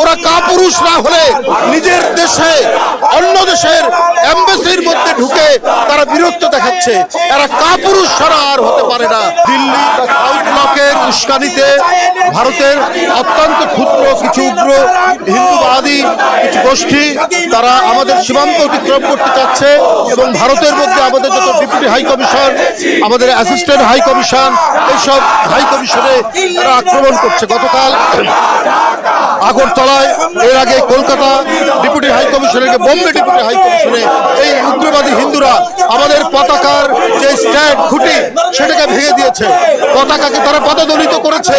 ওরা কাপুরুষ না হলে নিজের দেশে অন্য দেশের এমবাসির মধ্যে ঢুকে তারা বিরক্ত দেখাচ্ছে। এরা কাপুরুষ ছাড়া আর হতে পারে না। দিল্লি সাউথ ব্লকের উস্কানিতে ভারতের অত্যন্ত ক্ষুদ্র কিছু উগ্র হিন্দুবাদী কিছু গোষ্ঠী তারা আমাদের সীমান্ত অতিক্রম করতে চাচ্ছে এবং ভারতের মধ্যে আমাদের যত ডেপুটি হাই কমিশন, আমাদের অ্যাসিস্ট্যান্ট হাই কমিশন, এইসব হাই কমিশনে তারা আক্রমণ করছে। গতকাল আগরতলায়, এর আগে কলকাতা ডেপুটি হাই কমিশনে, বোম্বে ডেপুটি হাই কমিশনে এই উগ্রবাদী হিন্দুরা আমাদের পতাকার যে স্ট্যান্ড খুঁটি সেটাকে ভেঙে দিয়েছে। পতাকাকে তারা পদদলিত করেছে।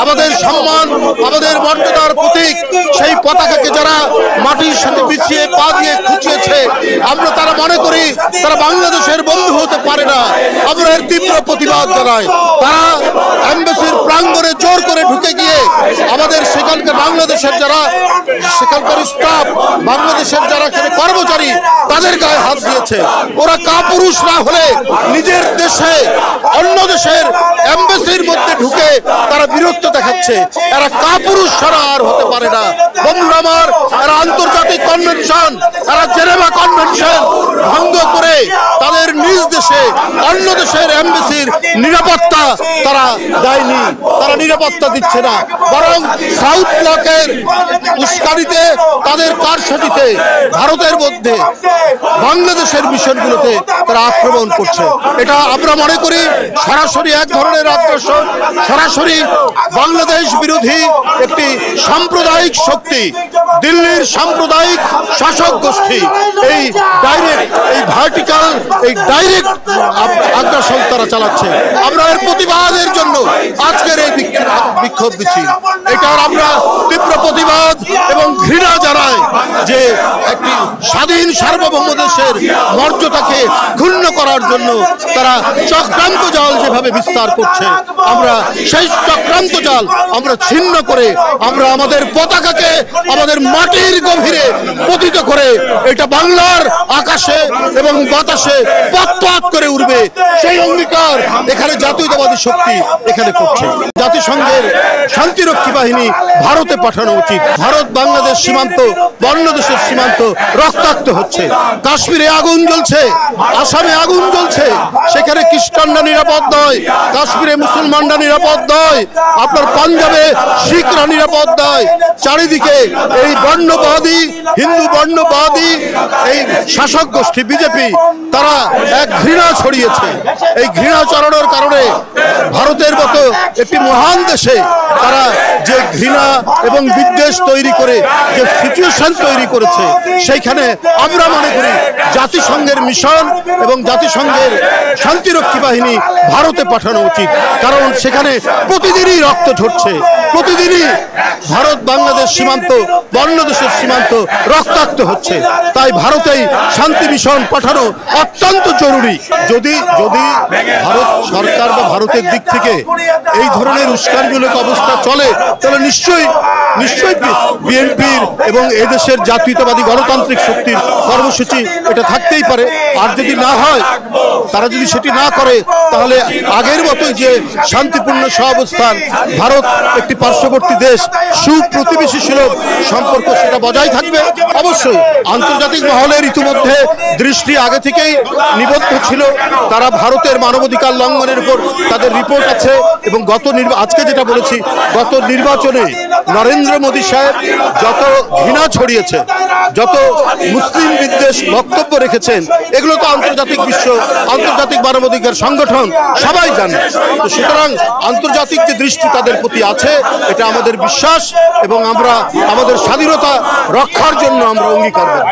আমাদের সম্মান, আমাদের মর্যাদার প্রতীক সেই পতাকাকে যারা মাটির সাথে বিছিয়ে পা দিয়ে খুঁচিয়েছে, আমরা তারা মনে করি তারা বাংলাদেশের বন্ধু হতে পারে না। আমরা এর তীব্র প্রতিবাদ জানাই। তারা এমবাসির প্রাঙ্গণে জোর করে ঢুকে গিয়ে আমাদের সেখানকার বাংলাদেশের যারা সেখানকার স্টাফ, বাংলাদেশের যারা কর্মচারী তাদের গায়ে হাত দিয়েছে। ওরা কাপুরুষ না হলে নিজের দেশে অন্য দেশের এমবাসির মধ্যে ঢুকে তারা বিরক্ত দেখাচ্ছে। এরা কাপুরুষ ছাড়া আর হতে পারে না। বন্ধুরা আমার, এরা আন্তর্জাতিক কনভেনশন, এরা জেনেভা কনভেনশন ভঙ্গ করে তাদের নিজ দেশে অন্য দেশের এমবাসির নিরাপত্তা তারা দেয়নি, তারা নিরাপত্তা দিচ্ছে না। বরং সাউথ ব্লকের উস্কানিতে, তাদের কারসাজিতে ভারতের মধ্যে বাংলাদেশের মিশনগুলোতে তারা আক্রমণ করছে। এটা আমরা মনে করি সরাসরি এক ধরনের আগ্রাসন, সরাসরি বাংলাদেশ বিরোধী একটি সাম্প্রদায়িক শক্তি, দিল্লির সাম্প্রদায়িক শাসক গোষ্ঠী এই ডাইরেক্ট, এই ভার্টিক্যাল, এই ডাইরেক্ট আগ্রাসন তারা চালাচ্ছে। আমরা এর প্রতিবাদের জন্য আজকের এই বিক্ষোভ মিছিল, এটার আমরা তীব্র প্রতিবাদ এবং ঘৃণা জানাই যে একটি স্বাধীন সার্বভৌম দেশের মর্যাদাকে ক্ষুণ্ণ করার জন্য তারা চক্রান্ত জাল যেভাবে বিস্তার করছে, আমরা সেই চক্রান্ত জাল আমরা ছিন্ন করে আমরা আমাদের পতাকাকে আমাদের মাটির গভীরে পতিত করে এটা বাংলার আকাশে এবং বাতাসে পথ করে উঠবে, সেই অঙ্গীকার এখানে জাতীয়তাবাদী শক্তি এখানে করছে। জাতিসংঘের শান্তিরক্ষী বাহিনী ভারতে পাঠানো উচিত। ভারত বাংলাদেশ সীমান্ত, বাংলাদেশের সীমান্ত রক্তাক্ত হচ্ছে। কাশ্মীরে আগুন জ্বলছে, আসামে আগুন জ্বলছে, সেখানে খ্রিস্টানরা নিরাপদ নয়, কাশ্মীরে মুসলমানরা নিরাপদ নয়, আপনার পাঞ্জাবে শিখরা নিরাপদ নয়। চারিদিকে এই বর্ণবাদী, হিন্দু বর্ণবাদী এই শাসক গোষ্ঠী বিজেপি তারা এক ঘৃণা ছড়িয়েছে। এই ঘৃণা ছড়ানোর কারণে ভারতের মতো একটি মহান দেশে তারা যে ঘৃণা এবং বিদ্বেষ তৈরি করে যে সিচুয়েশন তৈরি করেছে, সেইখানে আমরা মনে করি জাতিসংঘের মিশন এবং জাতিসংঘের শান্তিরক্ষী বাহিনী ভারতে পাঠানো উচিত। কারণ সেখানে প্রতিদিনই রক্ত ঝরছে, প্রতিদিনই ভারত বাংলাদেশ সীমান্ত, বাংলাদেশের সীমান্ত রক্তাক্ত হচ্ছে। তাই ভারতেই শান্তি মিশন পাঠানো অত্যন্ত জরুরি। যদি ভারত সরকার বা ভারতের দিক থেকে এই ধরনের উস্কানিমূলক অবস্থা চলে, তাহলে নিশ্চয়ই বিএনপির এবং এদেশের জাতীয়তাবাদী গণতান্ত্রিক শক্তির কর্মসূচি এটা থাকতেই পারে। আর যদি না হয়, তারা যদি সেটি না করে, তাহলে আগের মতোই যে শান্তিপূর্ণ সহাবস্থান, ভারত একটি পার্শ্ববর্তী দেশ, সুপ্রতিবেশী সুলভ সম্পর্ক সেটা বজায় থাকবে। অবশ্যই আন্তর্জাতিক মহলের ইতিমধ্যে দৃষ্টি আগে থেকেই নিবদ্ধ ছিল। তারা ভারতের মানবাধিকার লঙ্ঘনের উপর তাদের রিপোর্ট আছে এবং আজকে যেটা বলেছি, গত নির্বাচনে নরেন্দ্র মোদী সাহেব যত ঘৃণা ছড়িয়েছে, যত মুসলিম বিদ্বেষ বক্তব্য রেখেছেন, এগুলো তো আন্তর্জাতিক বিশ্ব, আন্তর্জাতিক মানবাধিকার সংগঠন সবাই জানে। সুতরাং আন্তর্জাতিক যে দৃষ্টি তাদের প্রতি আছে, এটা আমাদের বিশ্বাস এবং আমরা আমাদের স্বাধীনতা রক্ষার জন্য আমরা অঙ্গীকার করব।